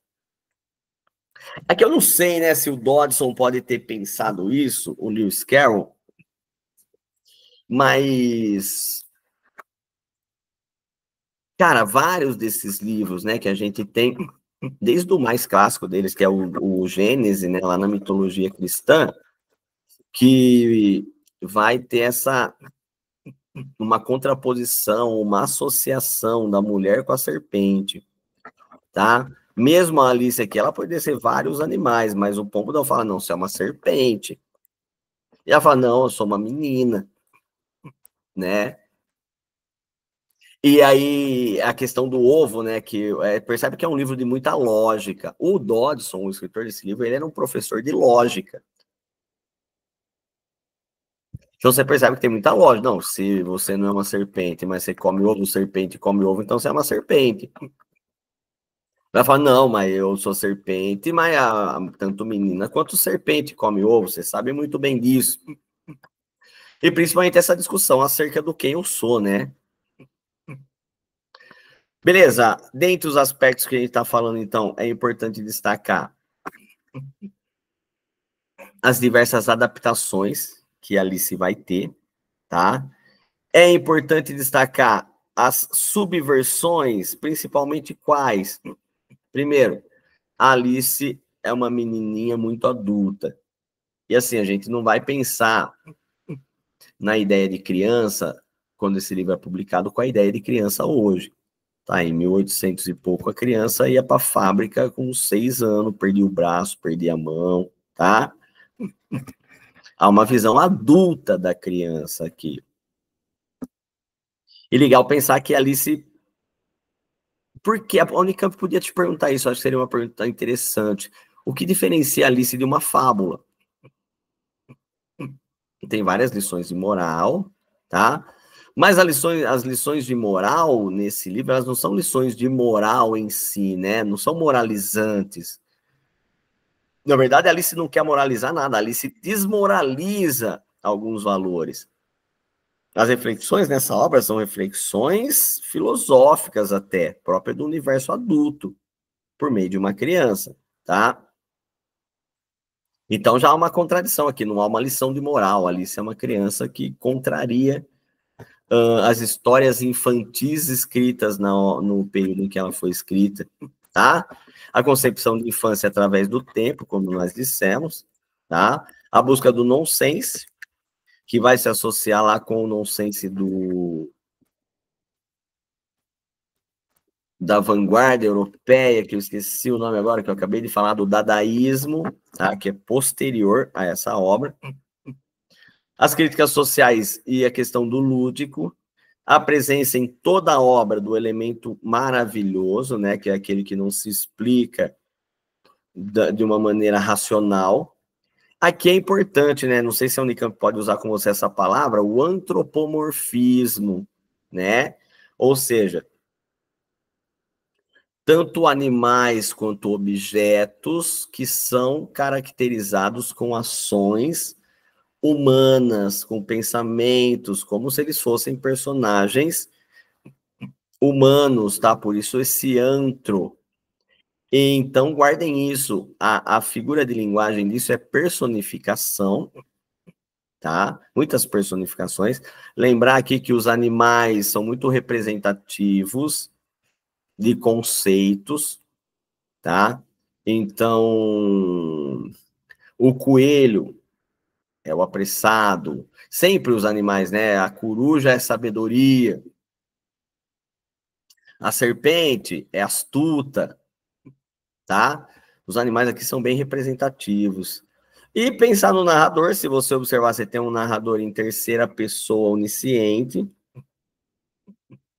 É que eu não sei, né, se o Dodson pode ter pensado isso, o Lewis Carroll, mas, cara, vários desses livros, né, que a gente tem, desde o mais clássico deles, que é o Gênesis, né, lá na mitologia cristã, que vai ter uma contraposição, uma associação da mulher com a serpente, tá? Mesmo a Alice aqui, ela pode ser vários animais, mas o pombo não fala, não, você é uma serpente. E ela fala, não, eu sou uma menina, né? E aí, a questão do ovo, né, que percebe que é um livro de muita lógica. O Dodson, o escritor desse livro, ele era um professor de lógica. Então você percebe que tem muita lógica. Não, se você não é uma serpente, mas você come ovo, serpente come ovo, então você é uma serpente. Ela fala, não, mas eu sou serpente, mas tanto menina quanto serpente come ovo, você sabe muito bem disso. E principalmente essa discussão acerca do quem eu sou, né? Beleza, dentre os aspectos que a gente está falando, então, é importante destacar as diversas adaptações que a Alice vai ter, tá? É importante destacar as subversões, principalmente quais? Primeiro, a Alice é uma menininha muito adulta. E assim, a gente não vai pensar na ideia de criança, quando esse livro é publicado, com a ideia de criança hoje. Tá, em 1800 e pouco, a criança ia para a fábrica com 6 anos, perdia o braço, perdia a mão, tá? Há uma visão adulta da criança aqui. E legal pensar que a Alice... Porque a Unicamp podia te perguntar isso, acho que seria uma pergunta interessante. O que diferencia a Alice de uma fábula? Tem várias lições de moral, tá? Mas as lições de moral nesse livro, elas não são lições de moral em si, né? Não são moralizantes. Na verdade, a Alice não quer moralizar nada, a Alice desmoraliza alguns valores. As reflexões nessa obra são reflexões filosóficas até, próprias do universo adulto, por meio de uma criança, tá? Então já há uma contradição aqui, não há uma lição de moral. A Alice é uma criança que contraria as histórias infantis escritas no período em que ela foi escrita, tá? A concepção de infância através do tempo, como nós dissemos, tá? A busca do nonsense, que vai se associar lá com o nonsense da vanguarda europeia, que eu esqueci o nome agora, que eu acabei de falar, do dadaísmo, tá? Que é posterior a essa obra. As críticas sociais e a questão do lúdico, a presença em toda a obra do elemento maravilhoso, né, que é aquele que não se explica de uma maneira racional. Aqui é importante, né, não sei se a Unicamp pode usar com você essa palavra, o antropomorfismo, né? Ou seja, tanto animais quanto objetos que são caracterizados com ações humanas, com pensamentos, como se eles fossem personagens humanos, tá? Por isso esse antro. Então, guardem isso. A figura de linguagem disso é personificação, tá? Muitas personificações. Lembrar aqui que os animais são muito representativos de conceitos, tá? Então, o coelho é o apressado. Sempre os animais, né? A coruja é sabedoria. A serpente é astuta, tá? Os animais aqui são bem representativos. E pensar no narrador, se você observar, você tem um narrador em terceira pessoa onisciente,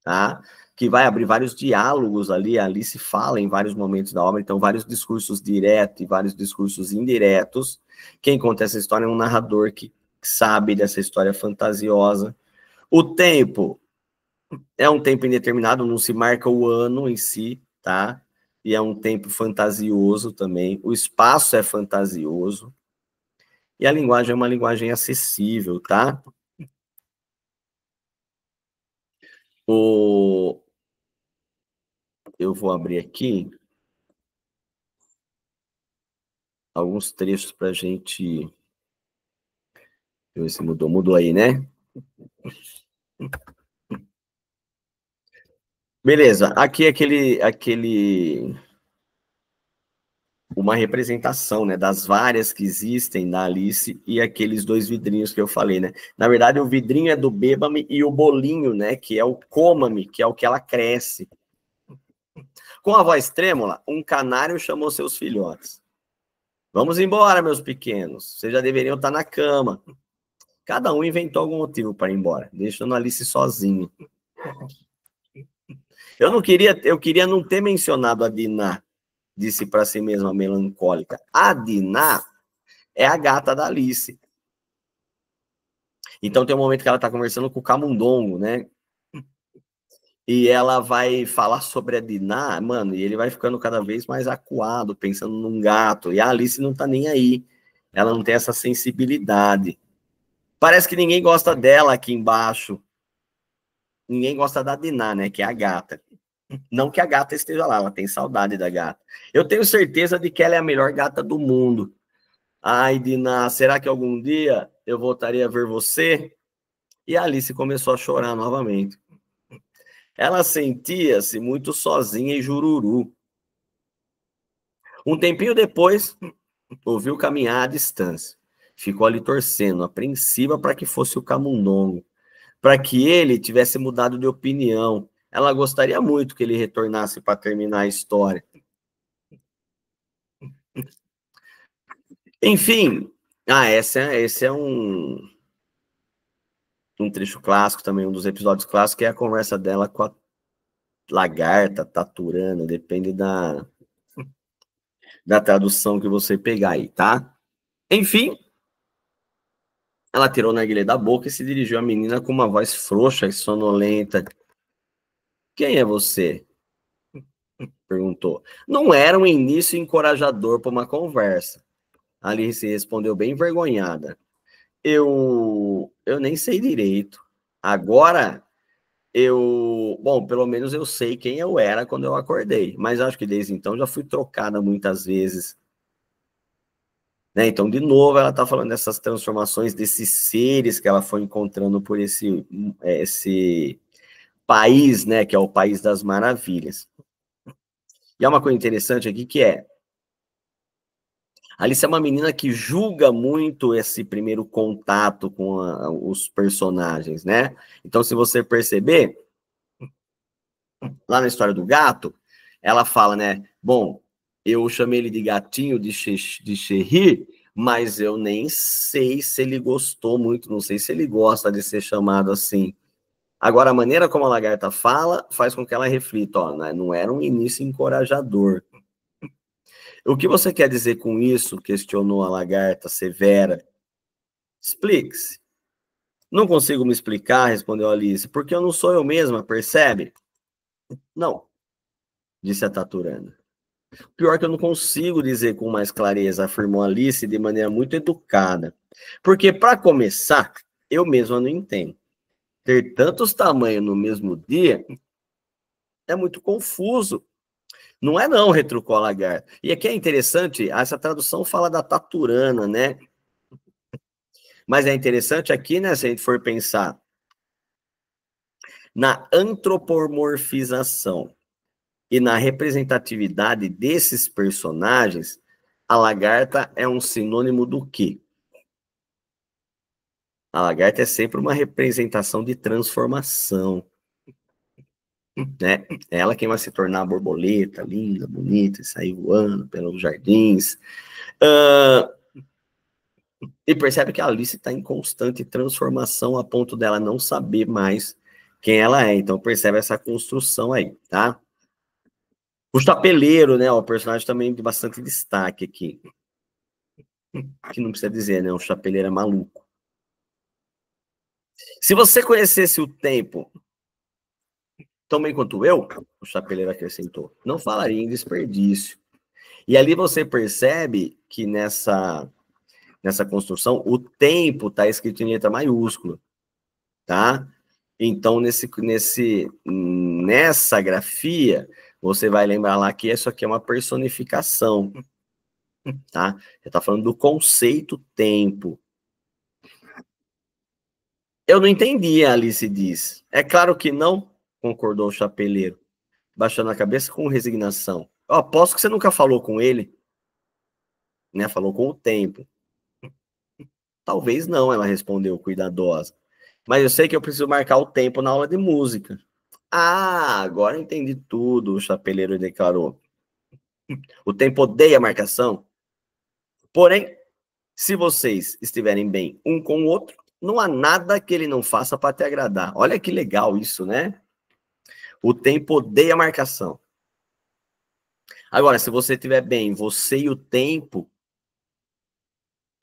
tá? Que vai abrir vários diálogos ali, ali se fala em vários momentos da obra, então vários discursos diretos e vários discursos indiretos. Quem conta essa história é um narrador que sabe dessa história fantasiosa. O tempo é um tempo indeterminado, não se marca o ano em si, tá? E é um tempo fantasioso também. O espaço é fantasioso. E a linguagem é uma linguagem acessível, tá? Eu vou abrir aqui alguns trechos para a gente... Deixa eu ver se mudou. Mudou aí, né? Beleza. Aqui é uma representação, né, das várias que existem da Alice e aqueles dois vidrinhos que eu falei, né? Na verdade, o vidrinho é do Beba-me e o bolinho, né, que é o Coma-me, que é o que ela cresce. Com a voz trêmula, um canário chamou seus filhotes. Vamos embora, meus pequenos. Vocês já deveriam estar na cama. Cada um inventou algum motivo para ir embora, deixando a Alice sozinha. Eu queria não ter mencionado a Dinah, disse para si mesma melancólica. A Dinah é a gata da Alice. Então tem um momento que ela está conversando com o Camundongo, né? E ela vai falar sobre a Dinah, mano, e ele vai ficando cada vez mais acuado, pensando num gato. E a Alice não tá nem aí. Ela não tem essa sensibilidade. Parece que ninguém gosta dela aqui embaixo. Ninguém gosta da Dinah, né? Que é a gata. Não que a gata esteja lá, ela tem saudade da gata. Eu tenho certeza de que ela é a melhor gata do mundo. Ai, Dinah, será que algum dia eu voltaria a ver você? E a Alice começou a chorar novamente. Ela sentia-se muito sozinha em Jururu. Um tempinho depois, ouviu caminhar à distância. Ficou ali torcendo, apreensiva para que fosse o Camundongo, para que ele tivesse mudado de opinião. Ela gostaria muito que ele retornasse para terminar a história. Enfim, esse é um trecho clássico também, um dos episódios clássicos, que é a conversa dela com a lagarta, taturana, depende da tradução que você pegar aí, tá? Enfim, ela tirou o narguilé da boca e se dirigiu à menina com uma voz frouxa e sonolenta. Quem é você? Perguntou. Não era um início encorajador para uma conversa. Alice respondeu bem envergonhada. Eu nem sei direito. Agora, bom, pelo menos eu sei quem eu era quando eu acordei, mas acho que desde então já fui trocada muitas vezes. Né? Então, de novo, ela está falando dessas transformações, desses seres que ela foi encontrando por esse país, né, que é o País das Maravilhas. E há uma coisa interessante aqui que é, Alice é uma menina que julga muito esse primeiro contato com os personagens, né? Então, se você perceber, lá na história do gato, ela fala, né? Bom, eu chamei ele de gatinho, de Cherry, mas eu nem sei se ele gostou muito, não sei se ele gosta de ser chamado assim. Agora, a maneira como a lagarta fala faz com que ela reflita, ó, né? Não era um início encorajador. O que você quer dizer com isso? Questionou a lagarta severa. Explique-se. Não consigo me explicar, respondeu Alice, porque eu não sou eu mesma, percebe? Não, disse a taturana. Pior que eu não consigo dizer com mais clareza, afirmou Alice de maneira muito educada. Porque, para começar, eu mesma não entendo. Ter tantos tamanhos no mesmo dia é muito confuso. Não é não, retrucou a lagarta. E aqui é interessante, essa tradução fala da taturana, né? Mas é interessante aqui, né, se a gente for pensar na antropomorfização e na representatividade desses personagens, a lagarta é um sinônimo do quê? A lagarta é sempre uma representação de transformação. Né? É ela quem vai se tornar a borboleta, linda, bonita, e sair voando pelos jardins. E percebe que a Alice está em constante transformação a ponto dela não saber mais quem ela é. Então percebe essa construção aí, tá? O chapeleiro, né? O personagem também de bastante destaque aqui. Que não precisa dizer, né? O chapeleiro é maluco. Se você conhecesse o tempo tão bem quanto eu, o chapeleiro acrescentou, não falaria em desperdício. E ali você percebe que nessa construção, o tempo está escrito em letra maiúscula, tá? Então, nessa grafia, você vai lembrar lá que isso aqui é uma personificação, tá? Você está falando do conceito tempo. Eu não entendi, a Alice diz. É claro que não, concordou o chapeleiro, baixando a cabeça com resignação. Eu aposto que você nunca falou com ele, né? Falou com o tempo. Talvez não, ela respondeu cuidadosa. Mas eu sei que eu preciso marcar o tempo na aula de música. Ah, agora entendi tudo, o chapeleiro declarou. O tempo odeia a marcação. Porém, se vocês estiverem bem um com o outro, não há nada que ele não faça para te agradar. Olha que legal isso, né? O tempo odeia a marcação. Agora, se você estiver bem, você e o tempo,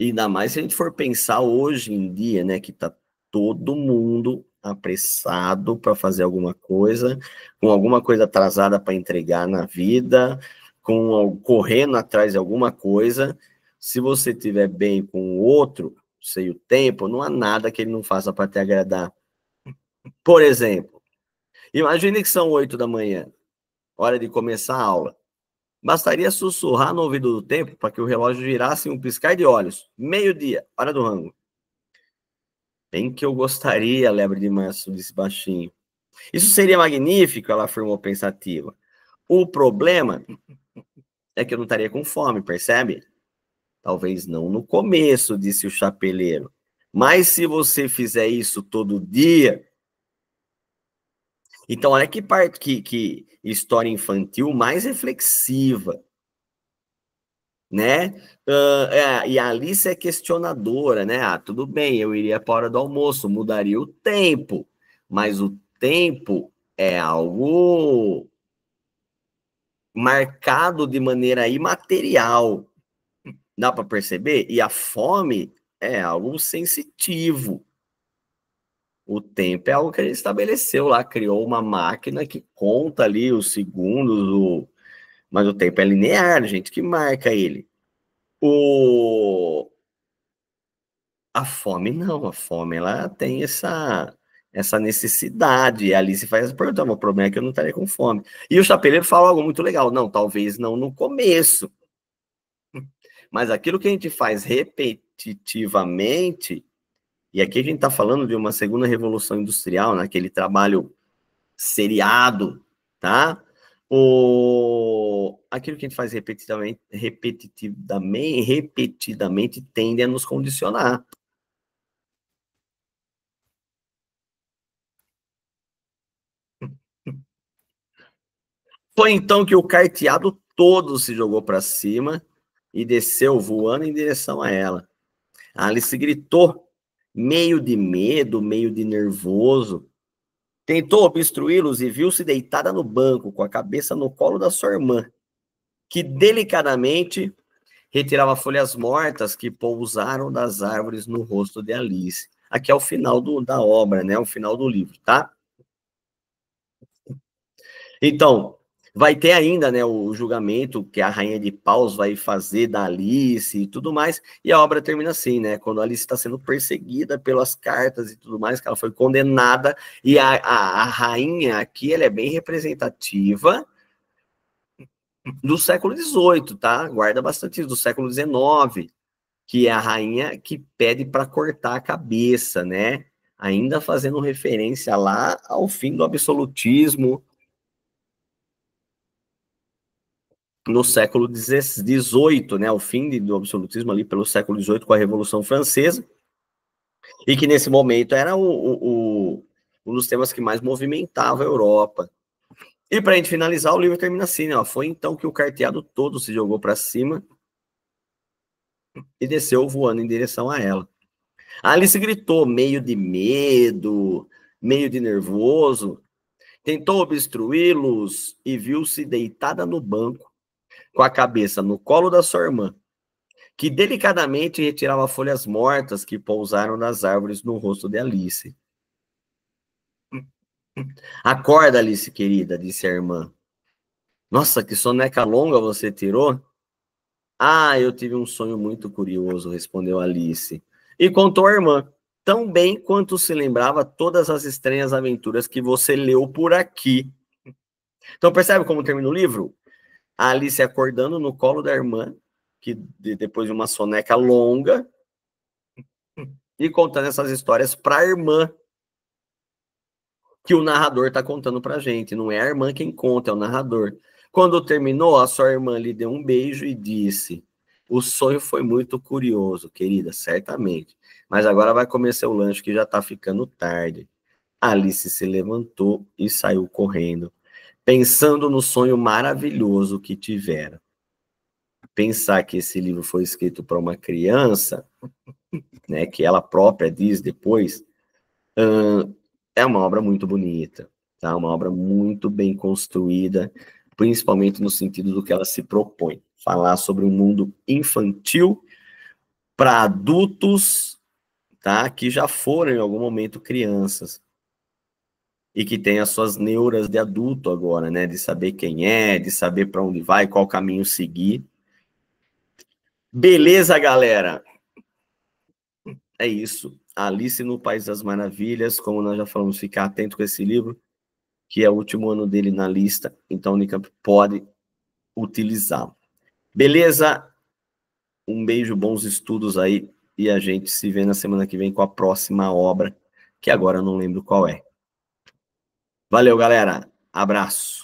e ainda mais se a gente for pensar hoje em dia, né, que tá todo mundo apressado para fazer alguma coisa, com alguma coisa atrasada para entregar na vida, correndo atrás de alguma coisa. Se você estiver bem com o outro, sei o tempo, não há nada que ele não faça para te agradar. Por exemplo, imagine que são 8 da manhã, hora de começar a aula. Bastaria sussurrar no ouvido do tempo para que o relógio girasse em um piscar de olhos. 12:00, hora do rango. Bem que eu gostaria, Lebre de Março disse baixinho. Isso seria magnífico, ela afirmou pensativa. O problema é que eu não estaria com fome, percebe? Talvez não no começo, disse o chapeleiro. Mas se você fizer isso todo dia... Então, olha que parte que história infantil mais reflexiva, né? E a Alice é questionadora, né? Ah, tudo bem, eu iria para a hora do almoço, mudaria o tempo, mas o tempo é algo marcado de maneira imaterial. Dá para perceber? E a fome é algo sensitivo. O tempo é algo que a gente estabeleceu lá, criou uma máquina que conta ali os segundos, mas o tempo é linear, a gente que marca ele. A fome não, a fome ela tem essa necessidade. E ali se faz a pergunta, o problema é que eu não estaria com fome. E o chapeleiro fala algo muito legal, não, talvez não no começo, mas aquilo que a gente faz repetitivamente, e aqui a gente está falando de uma segunda revolução industrial, naquele trabalho seriado, tá? Aquilo que a gente faz repetidamente tende a nos condicionar. Foi então que o carteado todo se jogou para cima e desceu voando em direção a ela. A Alice gritou, meio de medo, meio de nervoso. Tentou obstruí-los e viu-se deitada no banco, com a cabeça no colo da sua irmã, que delicadamente retirava folhas mortas que pousaram das árvores no rosto de Alice. Aqui é o final da obra, né? O final do livro, tá? Então, vai ter ainda, né, o julgamento que a Rainha de Paus vai fazer da Alice e tudo mais, e a obra termina assim, né, quando a Alice está sendo perseguida pelas cartas e tudo mais, que ela foi condenada, e a rainha aqui, ela é bem representativa do século XVIII, tá? Guarda bastante isso, do século XIX, que é a rainha que pede para cortar a cabeça, né? Ainda fazendo referência lá ao fim do absolutismo, no século XVIII, né, o fim do absolutismo ali pelo século XVIII com a Revolução Francesa, e que nesse momento era um dos temas que mais movimentava a Europa. E para a gente finalizar, o livro termina assim, né, ó, foi então que o carteado todo se jogou para cima e desceu voando em direção a ela. A Alice gritou, meio de medo, meio de nervoso. Tentou obstruí-los e viu-se deitada no banco, com a cabeça no colo da sua irmã, que delicadamente retirava folhas mortas que pousaram das árvores no rosto de Alice. Acorda, Alice, querida, disse a irmã. Nossa, que soneca longa você tirou? Ah, eu tive um sonho muito curioso, respondeu Alice. E contou à irmã, tão bem quanto se lembrava todas as estranhas aventuras que você leu por aqui. Então percebe como termina o livro? A Alice acordando no colo da irmã, que depois de uma soneca longa, e contando essas histórias para a irmã, que o narrador está contando para a gente. Não é a irmã quem conta, é o narrador. Quando terminou, a sua irmã lhe deu um beijo e disse: o sonho foi muito curioso, querida, certamente. Mas agora vai comer seu lanche que já está ficando tarde. Alice se levantou e saiu correndo, pensando no sonho maravilhoso que tivera. Pensar que esse livro foi escrito para uma criança, né, que ela própria diz depois, é uma obra muito bonita, tá? Uma obra muito bem construída, principalmente no sentido do que ela se propõe. Falar sobre um mundo infantil para adultos, tá? Que já foram em algum momento crianças e que têm as suas neuras de adulto agora, né? De saber quem é, de saber para onde vai, qual caminho seguir. Beleza, galera? É isso. Alice no País das Maravilhas, como nós já falamos, ficar atento com esse livro, que é o último ano dele na lista, então a Unicamp pode utilizá-lo. Beleza? Um beijo, bons estudos aí, e a gente se vê na semana que vem com a próxima obra, que agora eu não lembro qual é. Valeu, galera. Abraço.